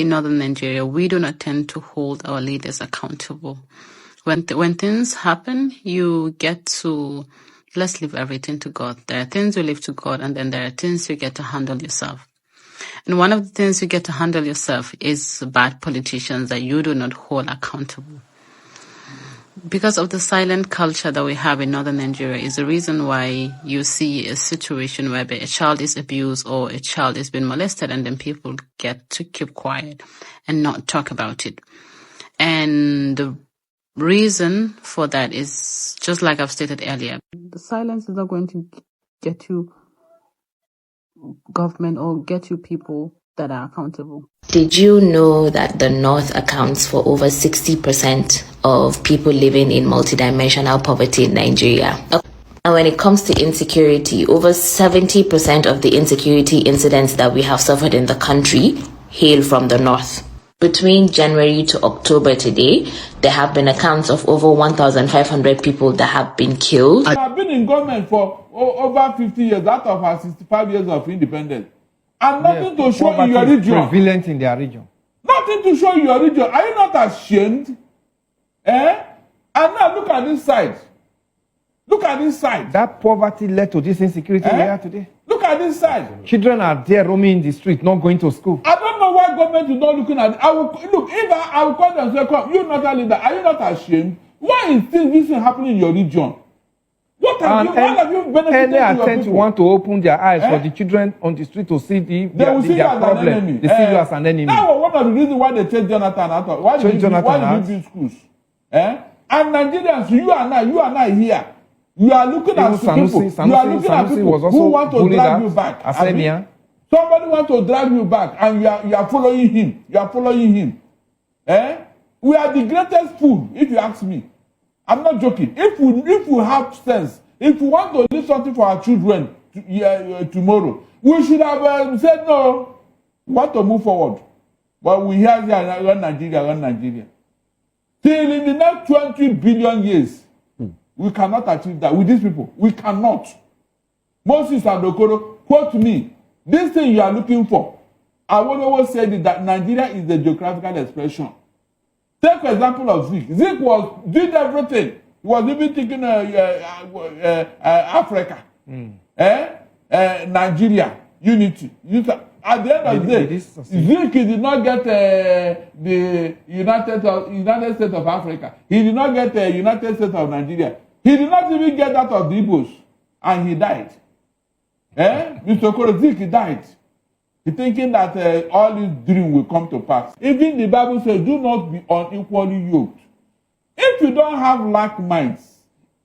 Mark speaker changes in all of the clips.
Speaker 1: In northern Nigeria, we do not tend to hold our leaders accountable. When things happen, you get to, let's leave everything to God. There are things you leave to God, and then there are things you get to handle yourself. And one of the things you get to handle yourself is bad politicians that you do not hold accountable. Because of the silent culture that we have in northern Nigeria is the reason why you see a situation where a child is abused or a child is being molested, and then people get to keep quiet and not talk about it. And the reason for that is, just like I've stated earlier, the silence is not going to get you government or get you people that are accountable.
Speaker 2: Did you know that the North accounts for over 60% of people living in multidimensional poverty in Nigeria? And when it comes to insecurity, over 70% of the insecurity incidents that we have suffered in the country hail from the North. Between January to October today, there have been accounts of over 1,500 people that have been killed.
Speaker 3: I've been in government for over 50 years, out of our 65 years of independence. And nothing to show in your region.
Speaker 4: Prevalent in their region.
Speaker 3: Nothing to show in your region. Are you not ashamed? And now look at this side. Look at this side.
Speaker 4: That poverty led to this insecurity we have today.
Speaker 3: Look at this side.
Speaker 4: Children are there roaming in the street, not going to school.
Speaker 3: I don't know why government is not looking at it. I will call them and say, come, you not a leader. Are you not ashamed? Why is this happening in your region? What have you benefited
Speaker 4: any
Speaker 3: to your
Speaker 4: attempt
Speaker 3: people?
Speaker 4: to want to open their eyes for the children on the street to see their problem. They see you as an enemy.
Speaker 3: That was one of the reasons why they changed Jonathan out of. Why did you build schools? And Nigerians, you are not here. You are looking at people. You are looking at people who want to drag you back. Somebody wants to drag you back, and you are following him. You are following him. We are the greatest fool, if you ask me. I'm not joking. If we have sense, if we want to do something for our children tomorrow, we should have said no. We want to move forward. But we hear run Nigeria. Till in the next 20 billion years, we cannot achieve that with these people. We cannot. Moses and Okoro, quote me, this thing you are looking for, I will always say that Nigeria is the geographical expression. Take for example of Zeke. Zeke did everything. He was even thinking Africa, Nigeria, unity. At the end of the day, Zeke did not get the United States of Africa. He did not get the United States of Nigeria. He did not even get that of the Igbos, and he died. Mr. Okoro, Zeke died. He's thinking that all his dream will come to pass. Even the Bible says, do not be unequally yoked. If you don't have like minds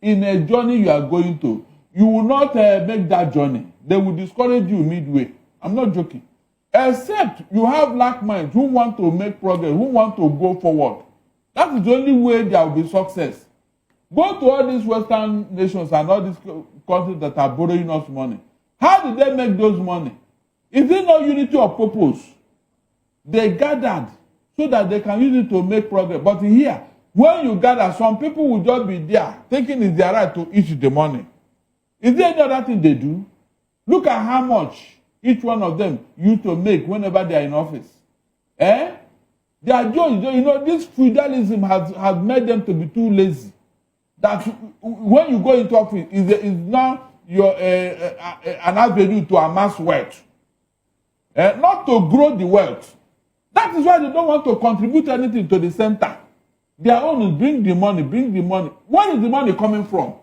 Speaker 3: in a journey you are going to, you will not make that journey. They will discourage you midway. I'm not joking. Except you have like minds who want to make progress, who want to go forward. That is the only way there will be success. Go to all these Western nations and all these countries that are borrowing us money. How did they make those money? Is there no unity of purpose? They gathered so that they can use it to make progress. But here, when you gather, some people will just be there thinking it's their right to eat the money. Is there any other thing they do? Look at how much each one of them used to make whenever they are in office. They are just, this feudalism has made them to be too lazy. That when you go into office, is now an avenue to amass wealth. Not to grow the wealth. That is why they don't want to contribute anything to the center. Their own is bring the money. Where is the money coming from?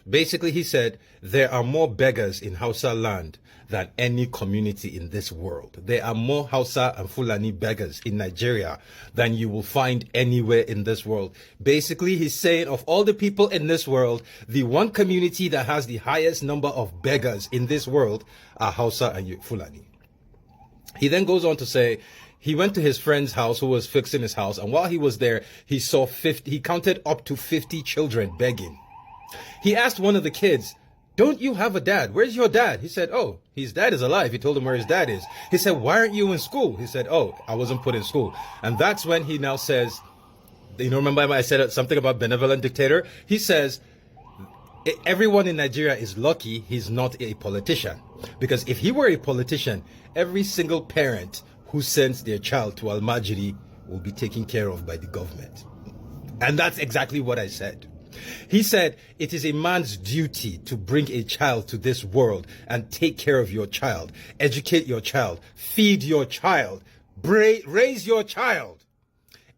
Speaker 5: Basically, he said there are more beggars in Hausa land than any community in this world. There are more Hausa and Fulani beggars in Nigeria than you will find anywhere in this world. Basically, he's saying of all the people in this world, the one community that has the highest number of beggars in this world are Hausa and Fulani. He then goes on to say he went to his friend's house who was fixing his house, and while he was there, he counted up to 50 children begging. He asked one of the kids, "Don't you have a dad? Where's your dad?" He said, "Oh, his dad is alive." He told him where his dad is. He said, "Why aren't you in school?" He said, "Oh, I wasn't put in school." And that's when he now says, remember I said something about benevolent dictator? He says, everyone in Nigeria is lucky he's not a politician. Because if he were a politician, every single parent who sends their child to Almajiri will be taken care of by the government. And that's exactly what I said. He said, it is a man's duty to bring a child to this world and take care of your child, educate your child, feed your child, raise your child,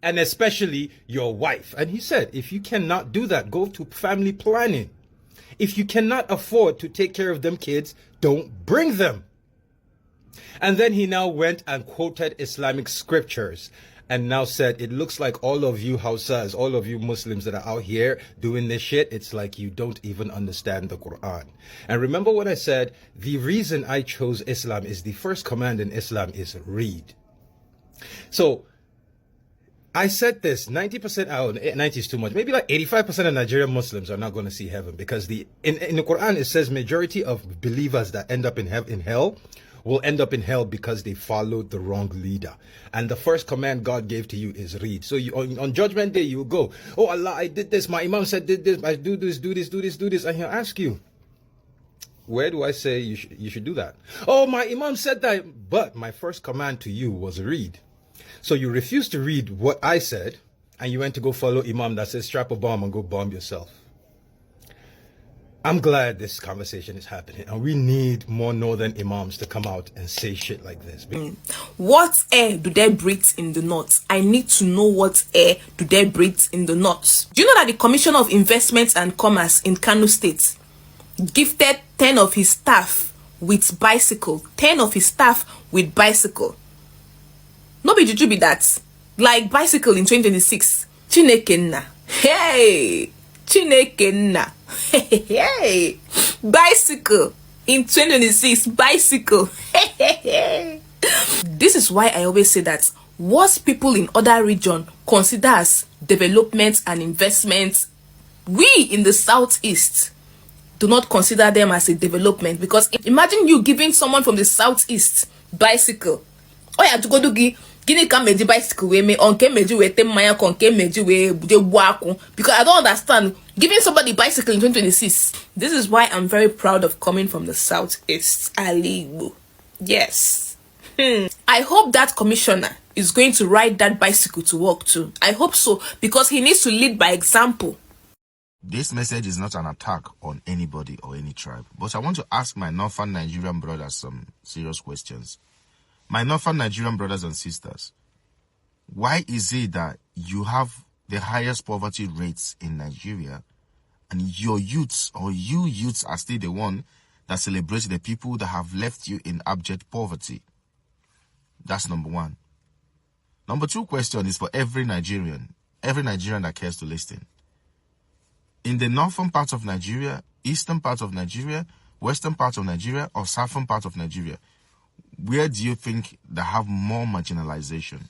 Speaker 5: and especially your wife. And he said, if you cannot do that, go to family planning. If you cannot afford to take care of them kids, don't bring them. And then he now went and quoted Islamic scriptures and now said, it looks like all of you Hausas, all of you Muslims that are out here doing this shit, it's like you don't even understand the Quran. And remember what I said, the reason I chose Islam is the first command in Islam is read. So I said this, 90%, 90 is too much, maybe like 85% of Nigerian Muslims are not going to see heaven, because in the Quran it says majority of believers that end up in hell will end up in hell because they followed the wrong leader. And the first command God gave to you is read. So on Judgment Day, you will go, oh Allah, I did this. My Imam said did this. I do this, do this, do this, do this. And he'll ask you, where do I say you should do that? Oh, my Imam said that, but my first command to you was read. So you refused to read what I said, and you went to go follow Imam that says strap a bomb and go bomb yourself. I'm glad this conversation is happening, and we need more northern imams to come out and say shit like this.
Speaker 6: What air do they breathe in the north? I need to know what air do they breathe in the north. Do you know that the Commissioner of Investment and Commerce in Kano State gifted 10 of his staff with bicycle? 10 of his staff with bicycle. No be juju be that. Like bicycle in 2026. Chinekenna. Hey! Chinekenna. Hey! Bicycle in 2026. Bicycle. This is why I always say that what people in other regions consider as development and investment, we in the southeast do not consider them as a development. Because imagine you giving someone from the southeast bicycle. Oh yeah, to go do gini can meji bicycle we me on ke meji we temaya kon ke meji we de waku, because I don't understand giving somebody bicycle in 2026. This is why I'm very proud of coming from the southeast. Alibu. Yes. I hope that commissioner is going to ride that bicycle to work too. I hope so, because he needs to lead by example.
Speaker 7: This message is not an attack on anybody or any tribe, but I want to ask my northern Nigerian brothers some serious questions. My northern Nigerian brothers and sisters, why is it that you have the highest poverty rates in Nigeria and your youths, or you youths, are still the one that celebrates the people that have left you in abject poverty? That's number one. Number two question is for every Nigerian that cares to listen. In the northern part of Nigeria, eastern part of Nigeria, western part of Nigeria, or southern part of Nigeria, where do you think they have more marginalization?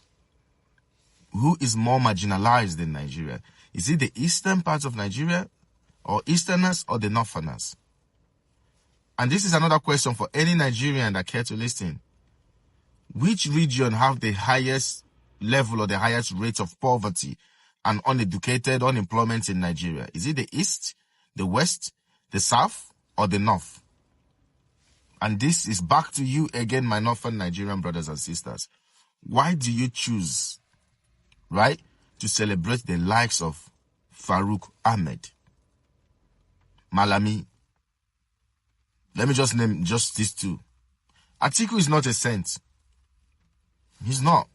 Speaker 7: Who is more marginalized in Nigeria? Is it the eastern part of Nigeria, or easterners, or the northerners? And this is another question for any Nigerian that care to listen. Which region have the highest level or the highest rate of poverty and uneducated unemployment in Nigeria? Is it the east, the west, the south, or the north? And this is back to you again, my northern Nigerian brothers and sisters. Why do you choose, right, to celebrate the likes of Farouk Ahmed, Malami? Let me just name just these two. Atiku is not a saint. He's not.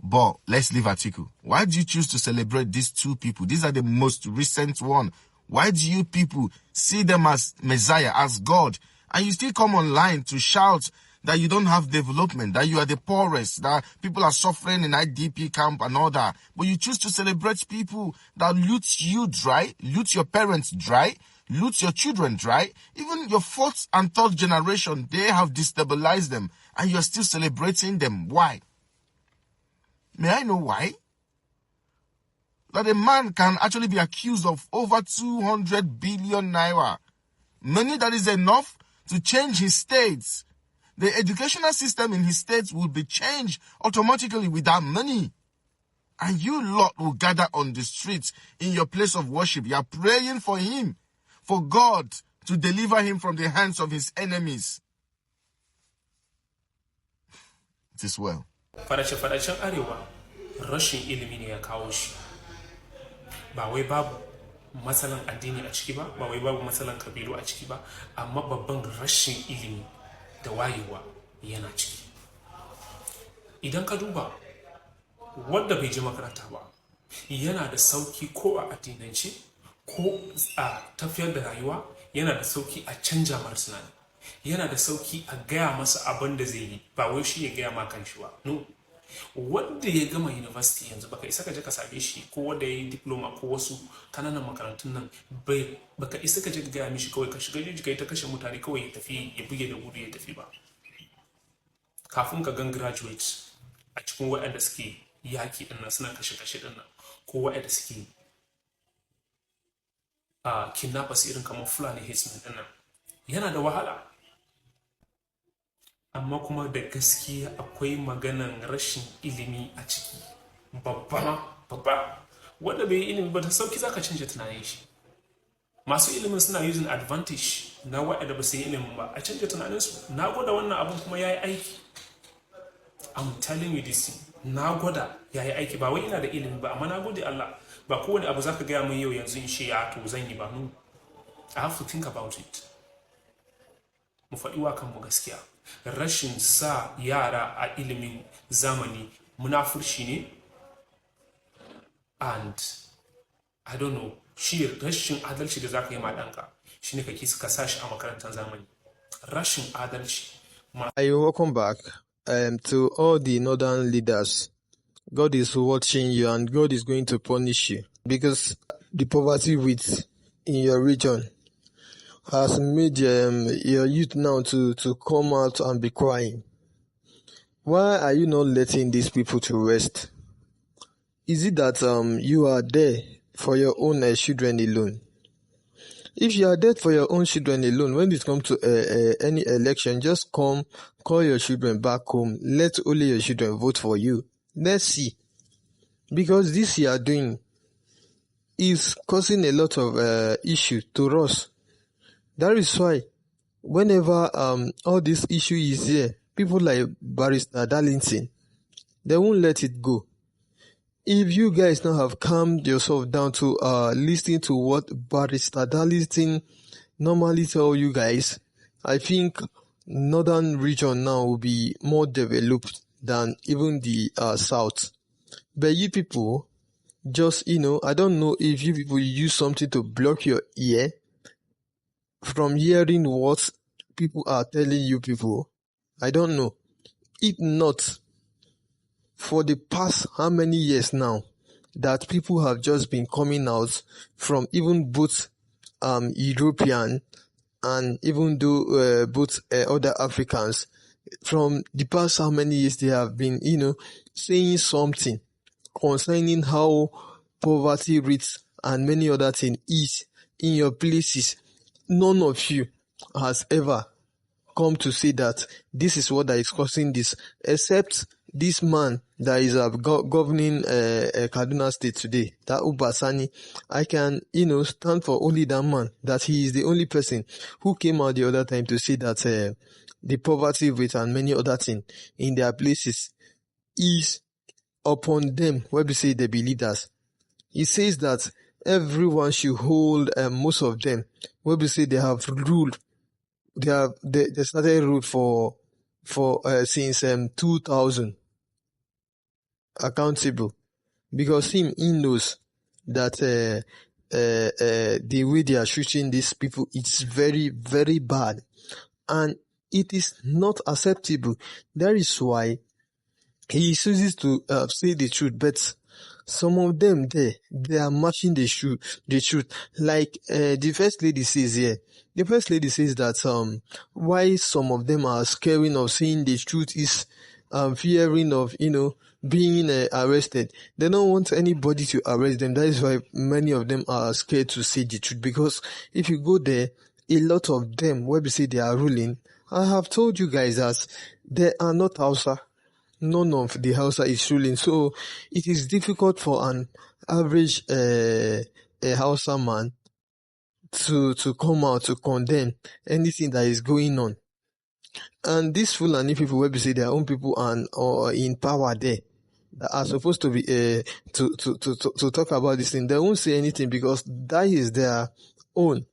Speaker 7: But let's leave Atiku. Why do you choose to celebrate these two people? These are the most recent one. Why do you people see them as Messiah, as God? And you still come online to shout that you don't have development, that you are the poorest, that people are suffering in IDP camp and all that. But you choose to celebrate people that loot you dry, loot your parents dry, loot your children dry. Even your fourth and third generation, they have destabilized them. And you're still celebrating them. Why? May I know why? That a man can actually be accused of over 200 billion naira. Money that is enough to change his states. The educational system in his states will be changed automatically with that money. And you lot will gather on the streets in your place of worship. You are praying for him for God to deliver him from the hands of his enemies. It is well.
Speaker 8: Fadace-fadacen Arewa rashin ilimi ne ya kawo shi. Ba wai babu matsalan addini a ciki ba, ba wai babu matsalan kabilu a ciki ba, amma babban rashin ilimi da wayewa yana ciki. Idan ka duba wanda bai je makaranta ba, yana da sauki ko a addinance ko a tafiyar da rayuwa, yana da sauki a canja mar tunani, yana da sauki a gaya masa abin da zai yi, ba wai shi ya gaya ma kan shi ba. No. Wanda ya gama university yanzu baka isa ka je ka same shi, ko wanda ya yi diploma ko wasu kananan makarantun nan, baka isa ka je ka gaya mishi kawai ka shiga jeji kai ta kashe mutane kawai ya tafi, ya buge da gudu ya tafi ba. Kafin ka gan graduate a cikin waɗanda suke yaki ɗin nan suna kashe-kashe ɗin nan, ko waɗanda suke kidnappers irin kamar Fulani herdsmen ɗin nan, yana da wahala. Amma kuma da gaskiya akwai maganan rashin ilimi a ciki, babba. Wanda bai yi ilimi ba da sauki zaka canja tunanin shi. Masu ilimin suna using advantage na waɗanda ba su yi ilimin ba a canja tunaninsu. Na gwada wannan abun kuma ya yi aiki. I'm telling you this thing. Na gwada ya yi aiki, ba wai ina da ilimi ba, amma na gode Allah. Ba kowane abu zaka gaya min yau yanzu in ce ya to zan yi ba. No. I have to think about it. Mu faɗi wa kanmu gaskiya. Rashin sa yara a ilimin zamani munafurci ne, and I don't know, shi rashin adalci da zaka yi ma ɗanka shi ne ka sa shi a makarantar zamani. Rashin adalci.
Speaker 9: Welcome back to all the northern leaders. God is watching you and God is going to punish you because the poverty rate in your region has made your youth now to come out and be crying. Why are you not letting these people to rest? Is it that you are there for your own children alone? If you are there for your own children alone, when it comes to any election, just call your children back home. Let only your children vote for you. Let's see. Because this you are doing is causing a lot of issue to us. That is why whenever all this issue is here, people like Barrister Darlington, they won't let it go. If you guys now have calmed yourself down to listening to what Barrister Darlington normally tell you guys, I think northern region now will be more developed than even the south. But you people, just, I don't know if you people use something to block your ear from hearing what people are telling you people. I don't know. If not, for the past how many years now that people have just been coming out from even both European and even though both other Africans, from the past how many years they have been, saying something concerning how poverty rates and many other things is in your places. None of you has ever come to say that this is what is causing this, except this man that is governing Kaduna State today, that Ubasani. I can, stand for only that man, that he is the only person who came out the other time to say that the poverty rate and many other things in their places is upon them, where we say they be leaders. He says that everyone should hold most of them, where we say they have ruled. They started rule for since 2000 accountable, because he knows that the way they are shooting these people, it's very, very bad, and it is not acceptable. That is why he chooses to say the truth, but some of them they are matching the truth. Like the first lady says here. The first lady says that why some of them are scaring of saying the truth is fearing of being arrested. They don't want anybody to arrest them. That is why many of them are scared to say the truth, because if you go there, a lot of them, where we say they are ruling, I have told you guys that they are not Hausa. None of the Hausa is ruling, so it is difficult for an average Hausa man to come out to condemn anything that is going on. And these Fulani people, where we say their own people and or in power there, that are supposed to be to talk about this thing, they won't say anything because that is their own.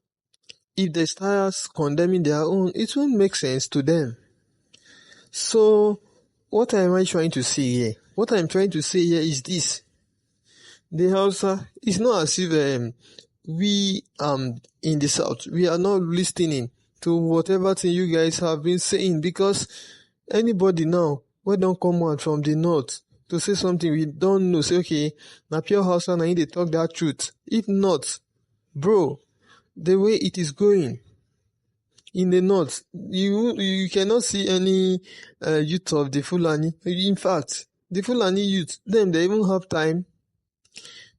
Speaker 9: If they start condemning their own, it won't make sense to them. So, what am I trying to say here? What I'm trying to say here is this. The Hausa, it's not as if we in the South, we are not listening to whatever thing you guys have been saying, because anybody now, we don't come out from the North to say something we don't know, say, okay, na pure Hausa, na they talk that truth. If not, bro, the way it is going in the North, you cannot see any youth of the Fulani. In fact, the Fulani youth, them, they even have time.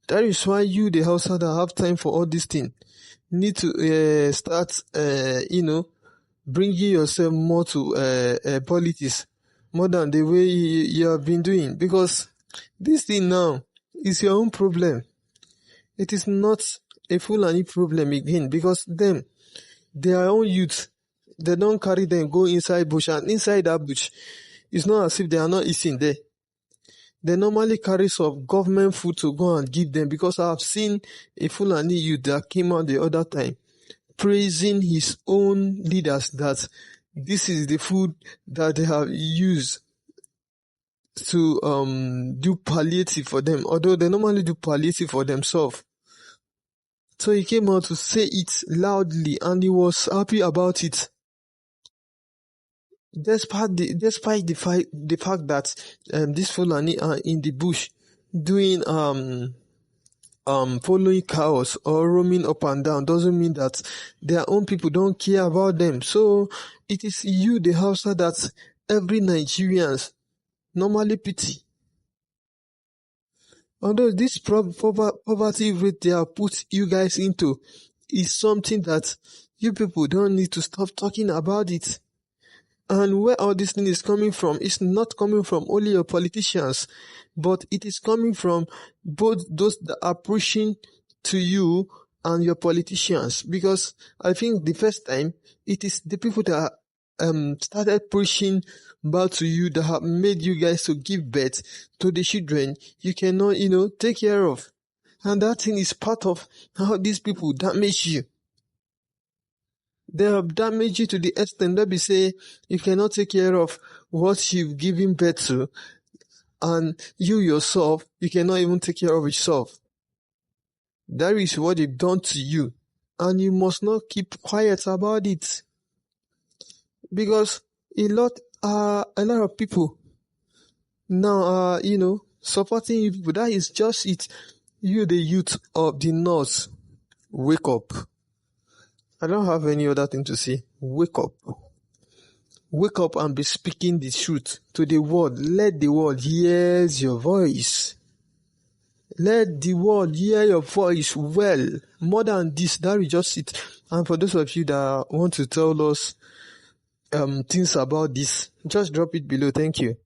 Speaker 9: That is why you, the Hausa, that have time for all this thing, need to start, bringing yourself more to politics, more than the way you have been doing. Because this thing now is your own problem. It is not a Fulani problem again, because them, their own youth, they don't carry them, go inside bush, and inside that bush, it's not as if they are not eating there. They normally carry some government food to go and give them, because I have seen a Fulani youth that came out the other time praising his own leaders that this is the food that they have used to do palliative for them, although they normally do palliative for themselves. So he came out to say it loudly, and he was happy about it. Despite the fact that these Fulani are in the bush doing following cows or roaming up and down, doesn't mean that their own people don't care about them. So it is you, the Hausa, that every Nigerians normally pity. Although this poverty rate they have put you guys into is something that you people don't need to stop talking about it. And where all this thing is coming from, it's not coming from only your politicians, but it is coming from both those that are pushing to you and your politicians. Because I think the first time, it is the people that started pushing back to you that have made you guys to give birth to the children you cannot, take care of. And that thing is part of how these people damage you. They have damaged you to the extent that we say you cannot take care of what you've given birth to, and you yourself, you cannot even take care of yourself. That is what they've done to you, and you must not keep quiet about it. Because a lot of people now are, supporting you people. That is just it. You, the youth of the North, wake up. I don't have any other thing to say. Wake up. Wake up and be speaking the truth to the world. Let the world hear your voice. Let the world hear your voice well. More than this, that is just it. And for those of you that want to tell us things about this, just drop it below. Thank you.